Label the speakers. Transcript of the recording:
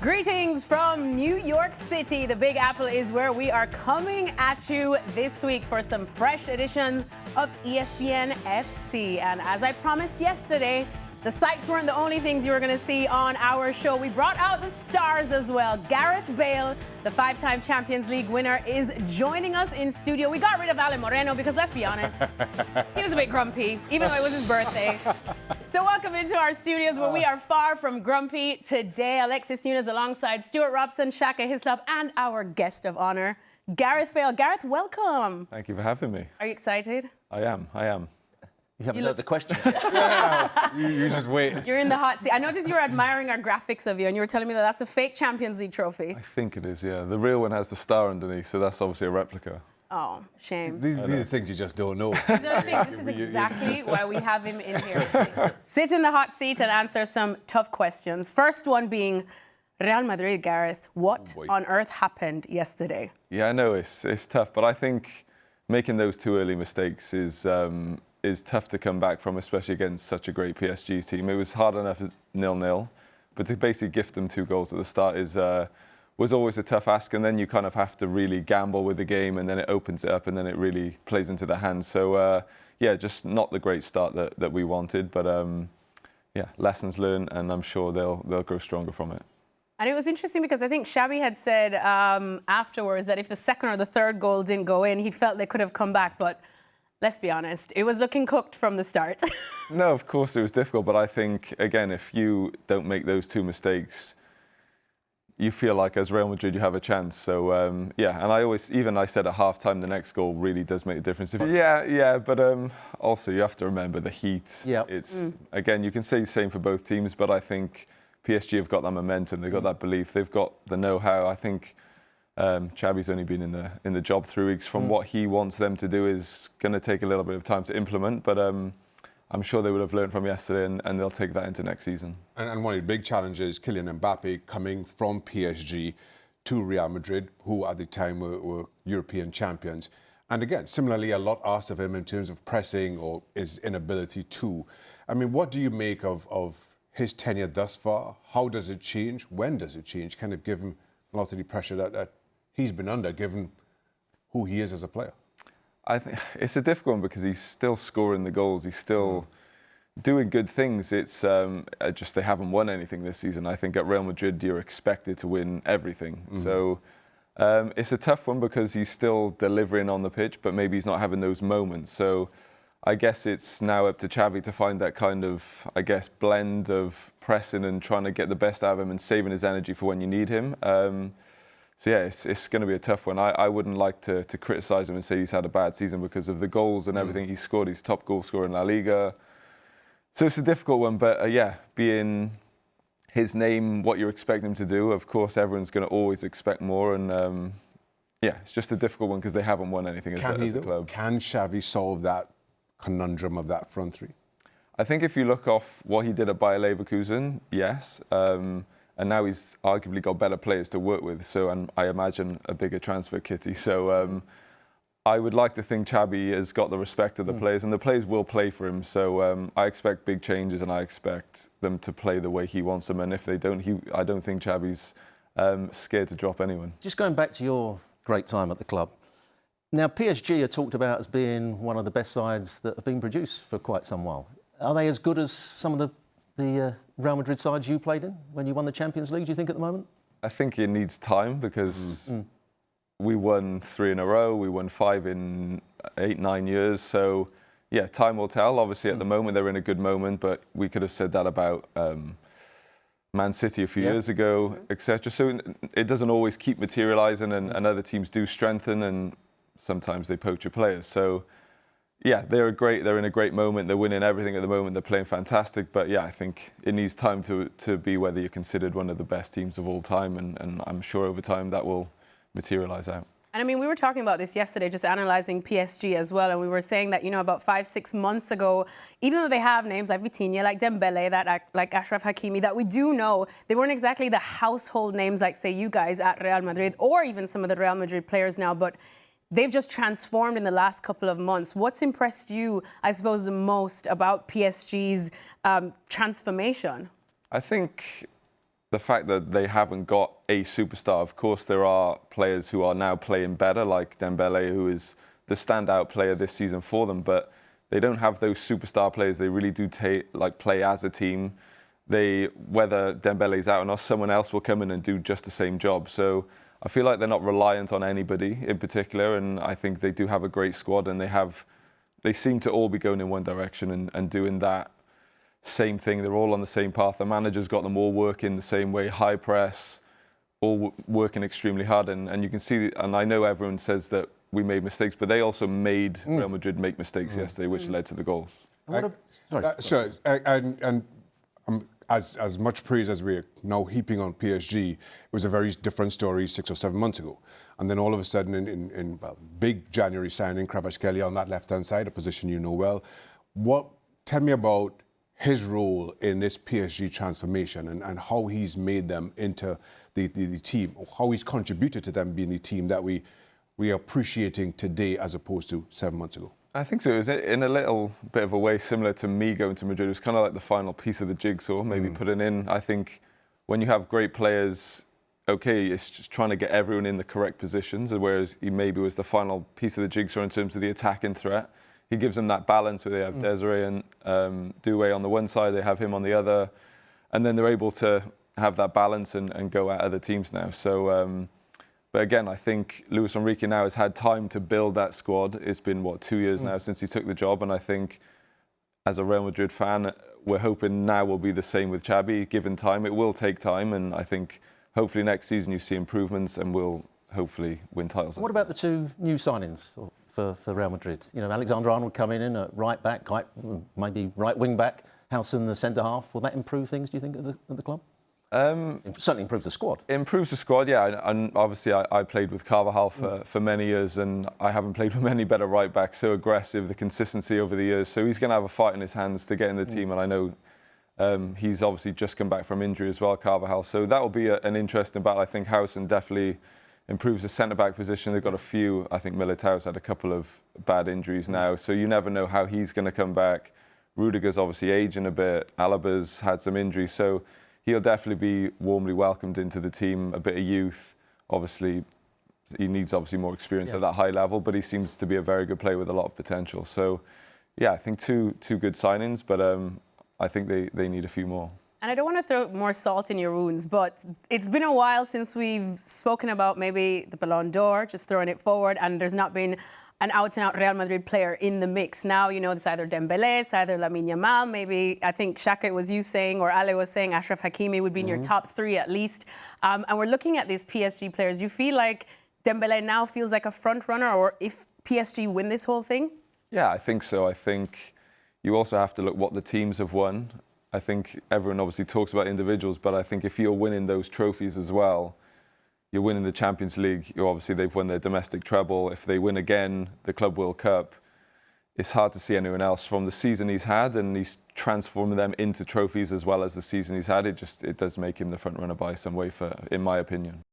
Speaker 1: Greetings from New York City. The Big Apple is where we are coming at you this week for some fresh editions of ESPN FC. And as I promised yesterday, the sights weren't the only things you were going to see on our show. We brought out the stars as well. Gareth Bale, the 5-time Champions League winner, is joining us in studio. We got rid of Ale Moreno because, let's be honest, he was a bit grumpy, even though it was his birthday. So welcome into our studios where we are far from grumpy today. Alexis Nunes alongside Stewart Robson, Shaka, Hislop, and our guest of honor, Gareth Bale. Gareth, welcome.
Speaker 2: Thank you for having me.
Speaker 1: Are you excited?
Speaker 2: I am.
Speaker 3: You haven't heard the question yet.
Speaker 4: Yeah, you just wait.
Speaker 1: You're in the hot seat. I noticed you were admiring our graphics of you, and you were telling me that that's a fake Champions League trophy.
Speaker 2: I think it is, yeah. The real one has the star underneath, so that's obviously a replica.
Speaker 1: Oh, shame.
Speaker 4: These are things you just don't know.
Speaker 1: I don't think this is exactly why we have him in here. Sit in the hot seat and answer some tough questions. First one being Real Madrid, Gareth. What on earth happened yesterday?
Speaker 2: Yeah, I know it's tough, but I think making those two early mistakes is tough to come back from, especially against such a great PSG team. It was hard enough as 0-0, but to basically gift them 2 goals at the start was always a tough ask, and then you kind of have to really gamble with the game, and then it opens it up, and then it really plays into their hands. So, yeah, just not the great start that we wanted, but yeah, lessons learned, and I'm sure they'll grow stronger from it.
Speaker 1: And it was interesting because I think Xavi had said afterwards that if the second or the third goal didn't go in, he felt they could have come back, but let's be honest, it was looking cooked from the start.
Speaker 2: No, of course it was difficult, but I think, again, if you don't make those 2 mistakes, you feel like as Real Madrid you have a chance. So, yeah, and I said at half-time the next goal really does make a difference. Yeah, but also you have to remember the heat.
Speaker 3: Yeah.
Speaker 2: Again, you can say the same for both teams, but I think PSG have got that momentum, they've got that belief, they've got the know-how. I think Xavi's only been in the job 3 weeks. From what he wants them to do is going to take a little bit of time to implement, but I'm sure they would have learned from yesterday, and they'll take that into next season.
Speaker 4: And one of the big challenges, Kylian Mbappe coming from PSG to Real Madrid, who at the time were European champions. And again, similarly, a lot asked of him in terms of pressing or his inability to. I mean, what do you make of his tenure thus far? How does it change? When does it change? Kind of given a lot of the pressure that he's been under, given who he is as a player?
Speaker 2: I think it's a difficult one because he's still scoring the goals. He's still doing good things. It's just they haven't won anything this season. I think at Real Madrid you're expected to win everything. So it's a tough one because he's still delivering on the pitch, but maybe he's not having those moments. So I guess it's now up to Xavi to find that kind of, blend of pressing and trying to get the best out of him and saving his energy for when you need him. So yeah, it's going to be a tough one. I wouldn't like to criticise him and say he's had a bad season because of the goals and everything he's scored. He's top goal scorer in La Liga. So it's a difficult one, but yeah, being his name, what you're expecting him to do, of course everyone's going to always expect more, and yeah, it's just a difficult one because they haven't won anything as a club.
Speaker 4: Can Xavi solve that conundrum of that front 3?
Speaker 2: I think if you look off what he did at Bayer Leverkusen, yes. And now he's arguably got better players to work with, so and I imagine a bigger transfer kitty. So I would like to think Xavi has got the respect of the players, and the players will play for him. So I expect big changes, and I expect them to play the way he wants them. And if they don't, I don't think Xavi's scared to drop anyone.
Speaker 3: Just going back to your great time at the club. Now, PSG are talked about as being one of the best sides that have been produced for quite some while. Are they as good as some of the Real Madrid sides you played in when you won the Champions League, do you think, at the moment?
Speaker 2: I think it needs time because we won 3 in a row, we won 5 in 8-9 years. So, yeah, time will tell. Obviously, at the moment, they're in a good moment, but we could have said that about Man City a few years ago, etc. So it doesn't always keep materialising, and other teams do strengthen, and sometimes they poach your players. So, yeah, they're in a great moment. They're winning everything at the moment. They're playing fantastic. But yeah, I think it needs time to be whether you're considered one of the best teams of all time. And I'm sure over time that will materialise out.
Speaker 1: And I mean, we were talking about this yesterday, just analysing PSG as well. And we were saying that, about 5-6 months ago, even though they have names like Vitinha, like Dembele, like Achraf Hakimi, that we do know, they weren't exactly the household names like, say, you guys at Real Madrid, or even some of the Real Madrid players now. But they've just transformed in the last couple of months. What's impressed you, I suppose, the most about PSG's transformation?
Speaker 2: I think the fact that they haven't got a superstar. Of course, there are players who are now playing better, like Dembele, who is the standout player this season for them, but they don't have those superstar players. They really do play as a team. Whether Dembele's out or not, someone else will come in and do just the same job. So I feel like they're not reliant on anybody in particular, and I think they do have a great squad, and they seem to all be going in one direction and doing that same thing. They're all on the same path. The manager's got them all working the same way, high press, all working extremely hard, and you can see, and I know everyone says that we made mistakes, but they also made Real Madrid make mistakes yesterday, which led to the goals.
Speaker 4: As much praise as we're now heaping on PSG, it was a very different story 6 or 7 months ago. And then all of a sudden, in big January signing, Kvaratskhelia on that left-hand side, a position you know well. Tell me about his role in this PSG transformation and how he's made them into the team, or how he's contributed to them being the team that we are appreciating today as opposed to 7 months ago.
Speaker 2: I think so. It was in a little bit of a way similar to me going to Madrid. It was kind of like the final piece of the jigsaw, maybe putting in. I think when you have great players, okay, it's just trying to get everyone in the correct positions, whereas he maybe was the final piece of the jigsaw in terms of the attacking threat. He gives them that balance where they have Desiree and Doué on the one side, they have him on the other, and then they're able to have that balance and go at other teams now. So. But again, I think Luis Enrique now has had time to build that squad. It's been, 2 years now since he took the job. And I think as a Real Madrid fan, we're hoping now will be the same with Xabi. Given time, it will take time. And I think hopefully next season you see improvements and we'll hopefully win titles.
Speaker 3: What about the two new signings for Real Madrid? You know, Alexander-Arnold coming in at right back, maybe right wing back, Howson the centre half. Will that improve things, do you think, at the club? Certainly improve the squad.
Speaker 2: Improves the squad, yeah. And obviously I played with Carvajal for many years, and I haven't played with many better right backs. So aggressive, the consistency over the years. So he's going to have a fight in his hands to get in the team. And I know he's obviously just come back from injury as well, Carvajal. So that will be an interesting battle. I think Howson definitely improves the centre-back position. They've got a few. I think Militao's had a couple of bad injuries now. So you never know how he's going to come back. Rudiger's obviously aging a bit. Alaba's had some injuries. So he'll definitely be warmly welcomed into the team, a bit of youth. Obviously, he needs more experience at that high level, but he seems to be a very good player with a lot of potential. So, yeah, I think two good signings, but I think they need a few more.
Speaker 1: And I don't want to throw more salt in your wounds, but it's been a while since we've spoken about maybe the Ballon d'Or, just throwing it forward, and there's not been an out-and-out Real Madrid player in the mix. Now, you know, it's either Dembele, it's either Lamine Yamal, maybe, I think Shaka, it was you saying, or Ale was saying, Achraf Hakimi would be in your top 3 at least. And we're looking at these PSG players. You feel like Dembele now feels like a front runner, or if PSG win this whole thing?
Speaker 2: Yeah, I think so. I think you also have to look what the teams have won. I think everyone obviously talks about individuals, but I think if you're winning those trophies as well, you're winning the Champions League. They've won their domestic treble. If they win again the Club World Cup, it's hard to see anyone else from the season he's had, and he's transforming them into trophies as well as the season he's had. It does make him the front runner by some way, in my opinion.